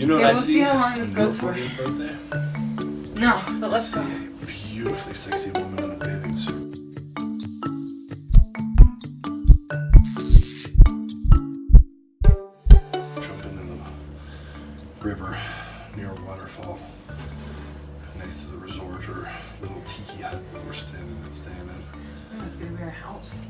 You know okay, what we'll I see? see how long this goes for. Your birthday? No, but let's go. A beautifully sexy woman in a bathing suit. Jumping in the river near a waterfall next to the resort or little tiki hut that we're staying in. Oh, it's gonna be our house.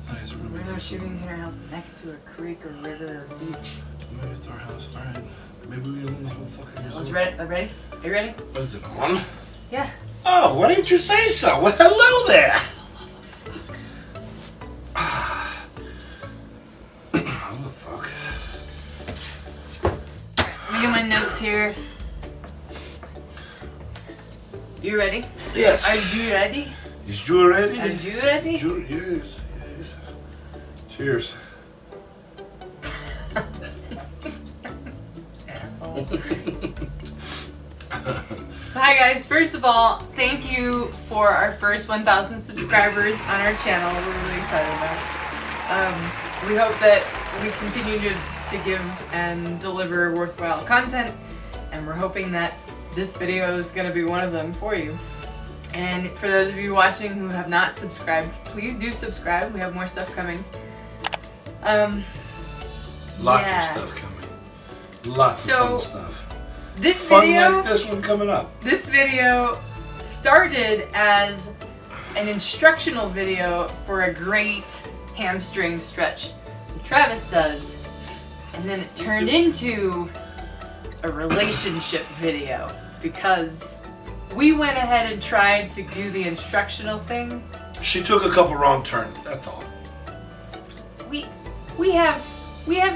Nice. We're gonna shooting in our house next to a creek or river or beach. Maybe it's our house. Alright. Maybe we own the whole fucking resort. Let's ready? Are you ready? What is it on? Yeah. Oh, why didn't you say so? Well, hello there. Oh, the fuck. Alright, let me get my notes here. You ready? Yes. Are you ready? Is you ready? Are you ready? Yes. Cheers. Asshole. Hi guys, first of all, thank you for our first 1,000 subscribers on our channel. We're really excited about it. We hope that we continue to give and deliver worthwhile content, and we're hoping that this video is going to be one of them for you. And for those of you watching who have not subscribed, please do subscribe. We have more stuff coming. Lots of stuff coming. Lots of fun stuff. This fun video, like this one coming up. This video started as an instructional video for a great hamstring stretch that Travis does, and then it turned into a relationship video because we went ahead and tried to do the instructional thing. She took a couple wrong turns, that's all. We have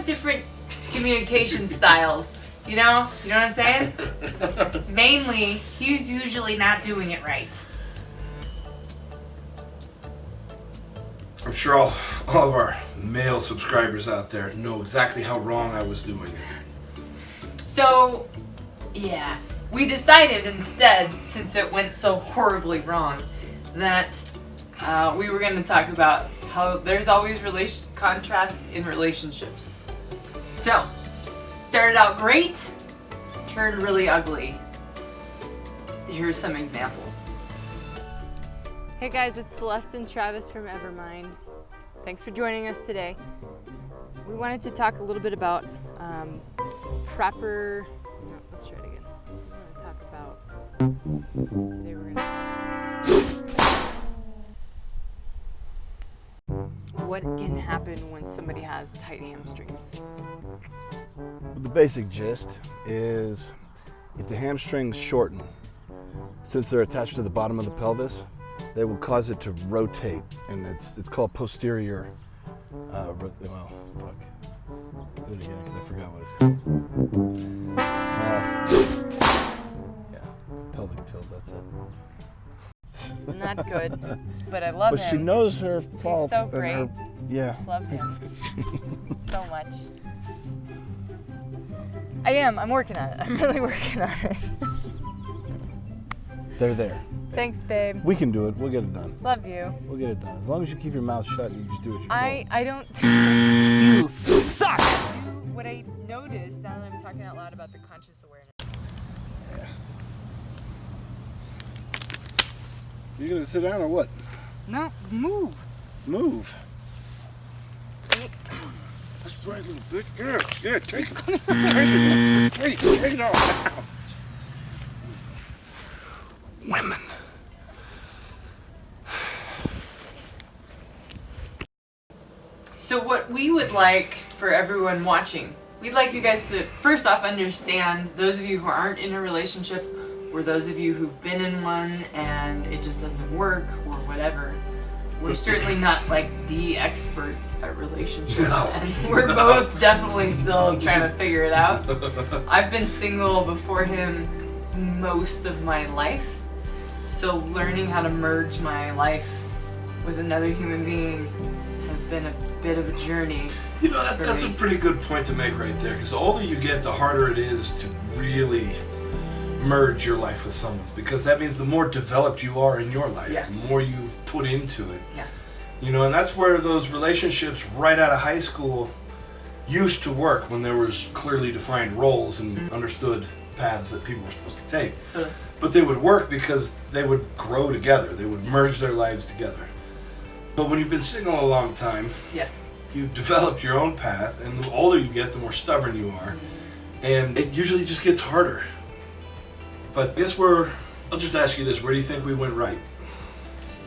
different communication styles, you know what I'm saying? Mainly, he's usually not doing it right. I'm sure all of our male subscribers out there know exactly how wrong I was doing it. So, yeah, we decided instead, since it went so horribly wrong, that we were going to talk about how there's always contrasts in relationships. So, started out great, turned really ugly. Here's some examples. Hey guys, it's Celeste and Travis from Evermind. Thanks for joining us today. We wanted to talk a little bit about let's try it again. Today we're going to talk about what can happen when somebody has tight hamstrings. The basic gist is if the hamstrings shorten, since they're attached to the bottom of the pelvis, they will cause it to rotate, and it's called posterior. Do it again because I forgot what it's called. Yeah, pelvic tilt. That's it. Not good, but I love but him. she knows her faults. He's so great. Yeah. Love him so much. I'm working on it. I'm really working on it. They're there. Thanks, babe. We can do it. We'll get it done. Love you. We'll get it done. As long as you keep your mouth shut and you just do what you're told. I don't. You suck! What I noticed, now that I'm talking out loud about the conscious awareness. Yeah. You gonna sit down or what? No, move. Move. That's right, little bitch. Yeah, take it. Take it off. Women. So what we would like for everyone watching, we'd like you guys to first off understand, those of you who aren't in a relationship, or those of you who've been in one and it just doesn't work, or whatever. We're certainly not like the experts at relationships, and we're both definitely still trying to figure it out. I've been single before him most of my life, so learning how to merge my life with another human being has been a bit of a journey. You know, that's a pretty good point to make right there, because the older you get, the harder it is to really merge your life with someone, because that means the more developed you are in your life, the more you've put into it. Yeah. You know, and that's where those relationships right out of high school, used to work when there was clearly defined roles and understood paths that people were supposed to take. But they would work because they would grow together. They would merge their lives together. But when you've been single a long time, you develop your own path, and the older you get, the more stubborn you are. And it usually just gets harder. But I guess I'll just ask you this, where do you think we went right?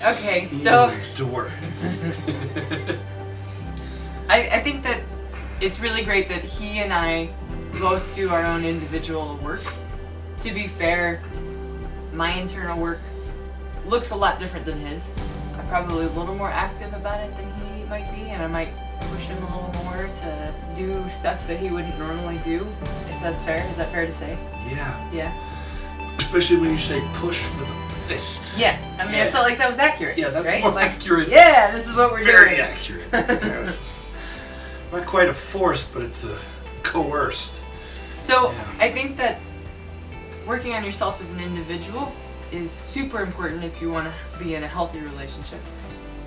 Okay, so... to work. I think that it's really great that he and I both do our own individual work. To be fair, my internal work looks a lot different than his. I'm probably a little more active about it than he might be, and I might push him a little more to do stuff that he wouldn't normally do, if that's fair. Is that fair to say? Yeah. Yeah. Especially when you say push with a fist. Yeah. I mean, I felt like that was accurate. Yeah, that's right? more accurate. Yeah, this is what we're Very doing. accurate. Yes. Not quite a forced, but it's a coerced. So I think that working on yourself as an individual is super important if you want to be in a healthy relationship.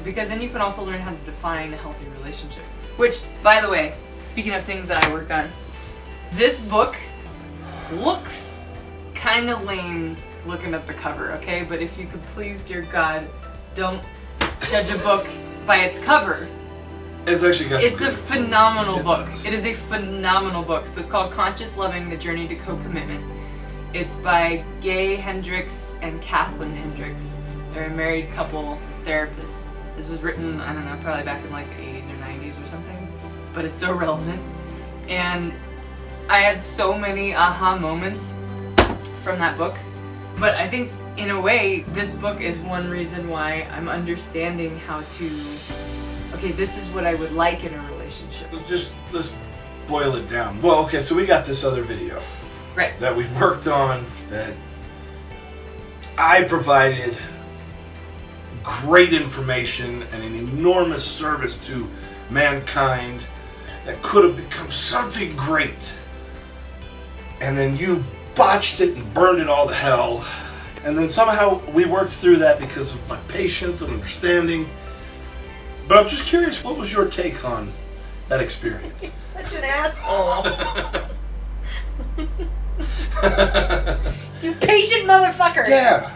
Because then you can also learn how to define a healthy relationship. Which, by the way, speaking of things that I work on, this book looks kind of lame looking at the cover, okay? But if you could please, dear God, don't judge a book by its cover. It's actually got It's a phenomenal book. It is a phenomenal book. So it's called Conscious Loving, The Journey to Co-Commitment. It's by Gay Hendricks and Kathlyn Hendricks. They're a married couple therapists. This was written, I don't know, probably back in like the 80s or 90s or something. But it's so relevant. And I had so many aha moments from that book. But I think, in a way, this book is one reason why I'm understanding how to... Okay, this is what I would like in a relationship. Let's boil it down. Well, okay, so we got this other video. Right. That we worked on, that I provided great information and an enormous service to mankind that could have become something great. And then you botched it and burned it all to hell. And then somehow we worked through that because of my patience and understanding. But I'm just curious, what was your take on that experience? He's such an asshole. You patient motherfucker. Yeah.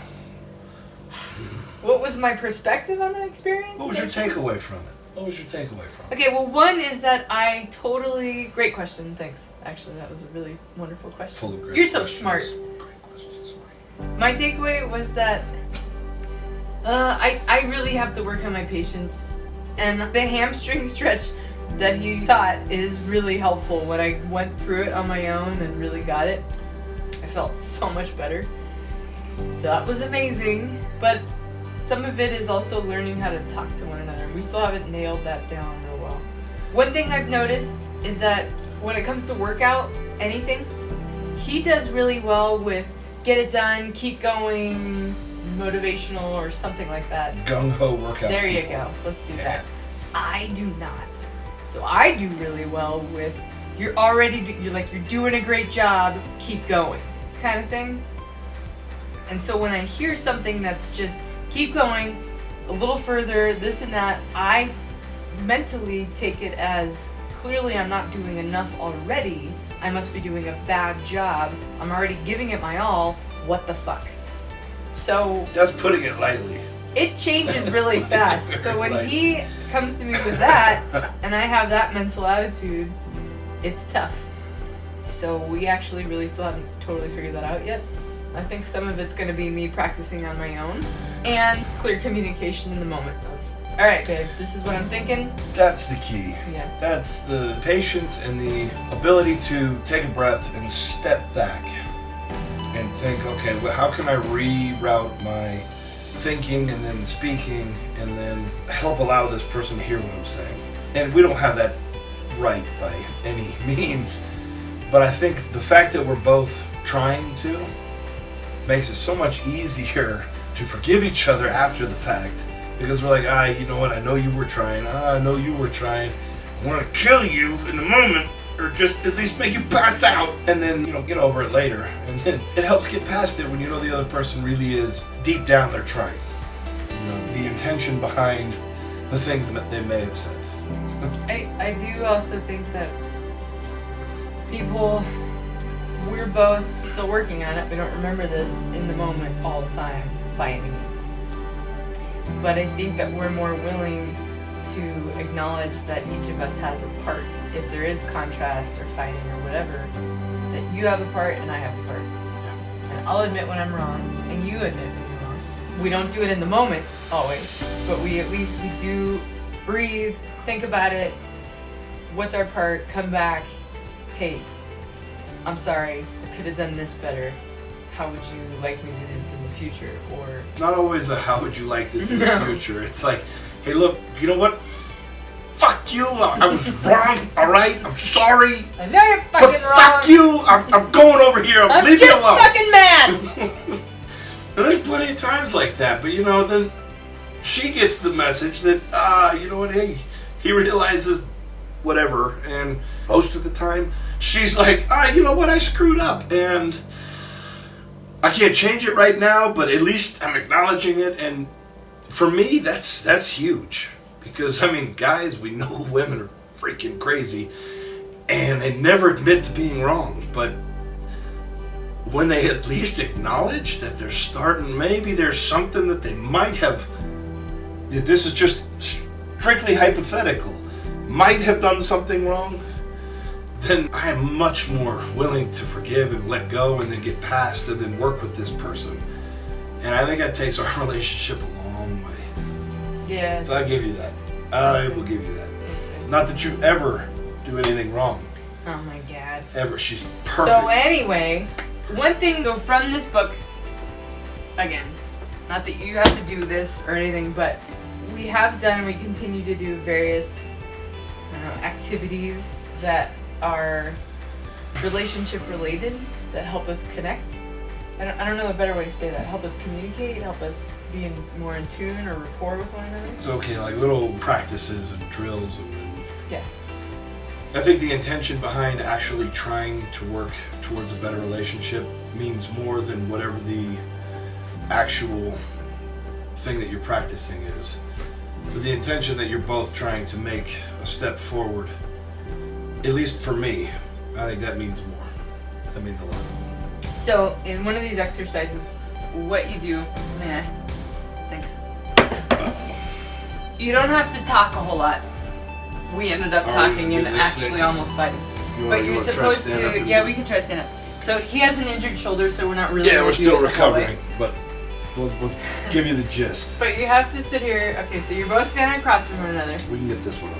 What was my perspective on that experience? What was your takeaway from it? What was your takeaway from it? Okay, well, one is that I totally... Great question, thanks. Actually, that was a really wonderful question. Full of great You're so questions. smart. Great questions. My takeaway was that I really have to work on my patience. And the hamstring stretch that he taught is really helpful. When I went through it on my own and really got it, I felt so much better. So that was amazing. But some of it is also learning how to talk to one another. We still haven't nailed that down real well. One thing I've noticed is that when it comes to workout, anything, he does really well with get it done, keep going, motivational or something like that. Gung-ho workout. There you people. go. Let's do that. I do not. So I do really well with you're doing a great job, keep going kind of thing. And so when I hear something that's just keep going a little further, this and that, I mentally take it as clearly I'm not doing enough already. I must be doing a bad job. I'm already giving it my all. What the fuck? So That's putting it lightly. it changes really fast. So when he comes to me with that, and I have that mental attitude, it's tough. So we actually really still haven't totally figured that out yet. I think some of it's going to be me practicing on my own, and clear communication in the moment of, all right, babe, this is what I'm thinking. That's the key. Yeah. That's the patience and the ability to take a breath and step back and think, okay, well, how can I reroute my thinking and then speaking and then help allow this person to hear what I'm saying? And we don't have that right by any means, but I think the fact that we're both trying to makes it so much easier to forgive each other after the fact, because we're like, you know what, I know you were trying, I know you were trying, I want to kill you in the moment, or just at least make you pass out, and then, get over it later. And then it helps get past it when you know the other person really is, deep down, they're trying. The intention behind the things that they may have said. I do also think that people, we're both still working on it. We don't remember this in the moment all the time, by any means. But I think that we're more willing to acknowledge that each of us has a part. If there is contrast or fighting or whatever, that you have a part and I have a part. And I'll admit when I'm wrong, and you admit when you're wrong. We don't do it in the moment, always, but we do breathe, think about it, what's our part, come back, hey, I'm sorry, I could have done this better. How would you like me to do this in the future? Or not always a how would you like this in the future. It's like, hey, look, you know what? Fuck you. I was wrong. All right, I'm sorry. I know you're fucking but wrong. Fuck you. I'm going over here. I'm leave me just alone. fucking mad. And there's plenty of times like that, but then she gets the message that you know what? Hey, he realizes whatever, and most of the time she's like, you know what? I screwed up, and I can't change it right now, but at least I'm acknowledging it. And for me, that's huge. Because, guys, we know women are freaking crazy. And they never admit to being wrong. But when they at least acknowledge that they're starting, maybe there's something that they might have, this is just strictly hypothetical, might have done something wrong, then I am much more willing to forgive and let go and then get past and then work with this person. And I think that takes our relationship a long way. Yeah. So I'll give you that. I will give you that. Not that you ever do anything wrong. Oh my God. Ever. She's perfect. So anyway, one thing though from this book, again, not that you have to do this or anything, but we have done and we continue to do various activities that are relationship related that help us connect. I don't know a better way to say that. Help us communicate, help us be more in tune or rapport with one another. It's okay, like little practices and drills. Yeah. I think the intention behind actually trying to work towards a better relationship means more than whatever the actual thing that you're practicing is. But the intention that you're both trying to make a step forward, at least for me, I think that means more. That means a lot. So in one of these exercises, what you do, thanks. You don't have to talk a whole lot. We ended up talking and actually almost fighting. But you're supposed to, yeah, we can try to stand up. So he has an injured shoulder, so we're not really. Yeah, we're still recovering, but we'll give you the gist. But you have to sit here. Okay, so you're both standing across from one another. We can get this one up.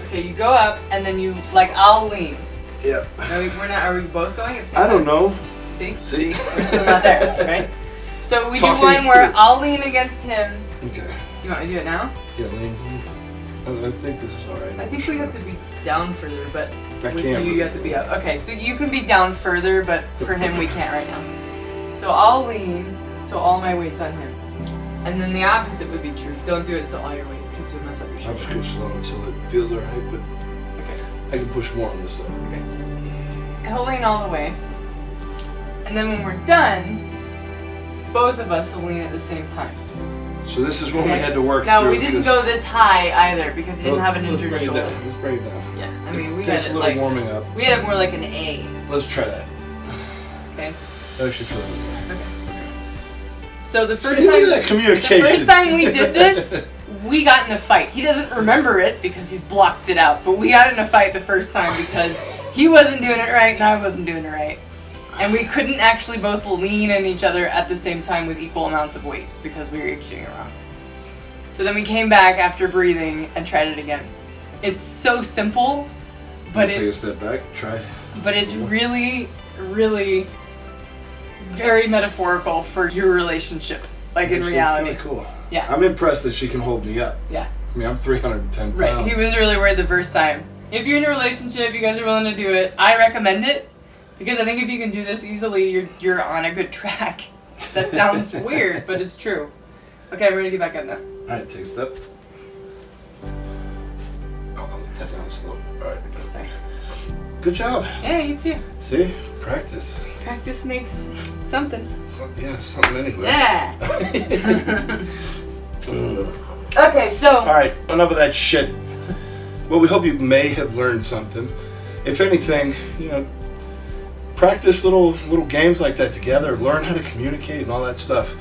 Okay, you go up and then you I'll lean. Yeah. No, we're not. Are we both going at the same I don't time? know. See? We're still not there, right? So we Talking do one where through. I'll lean against him. Okay. Do you want me to do it now? Yeah, lean. I think this is alright. I think we have to be down further, but I with can't. you have to be up. Okay, so you can be down further, but for him we can't right now. So I'll lean, so all my weight's on him. And then the opposite would be true. Don't do it so all your weight, because you'll mess up your I'm shoulder. just going slow until it feels alright, but Okay. I can push more on this side. Okay. He'll lean all the way. And then when we're done, both of us will lean at the same time. So this is when we had to work now, through. we didn't go this high either because he didn't have an injured shoulder. Let's bring it down. Yeah, I mean, we It had takes it a little like warming up. we had it more like an A. Let's try that. Okay. That actually feels okay. Okay. So the first See, time, look at that communication. the first time we did this, we got in a fight. He doesn't remember it because he's blocked it out. But we got in a fight the first time because he wasn't doing it right and I wasn't doing it right. And we couldn't actually both lean on each other at the same time with equal amounts of weight because we were each doing it wrong. So then we came back after breathing and tried it again. It's so simple, but take a step back, try. But it's really, really very metaphorical for your relationship, like in reality. It's really cool. Yeah. I'm impressed that she can hold me up. Yeah. I mean, I'm 310 pounds. Right. He was really worried the first time. If you're in a relationship, you guys are willing to do it, I recommend it. Because I think if you can do this easily, you're on a good track. That sounds weird, but it's true. Okay, I'm ready to get back up now. Alright, take a step. Oh, I'm definitely slow. Alright. Sorry. Good job. Yeah, you too. See? Practice. Practice makes something. Yeah, something anyway. Yeah. Okay, so. Alright, enough of that shit. Well, we hope you may have learned something. if anything, practice little games like that together. Learn how to communicate and all that stuff.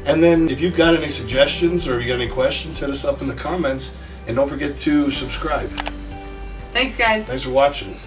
And then if you've got any suggestions or you got any questions, hit us up in the comments. And don't forget to subscribe. Thanks, guys. Thanks for watching.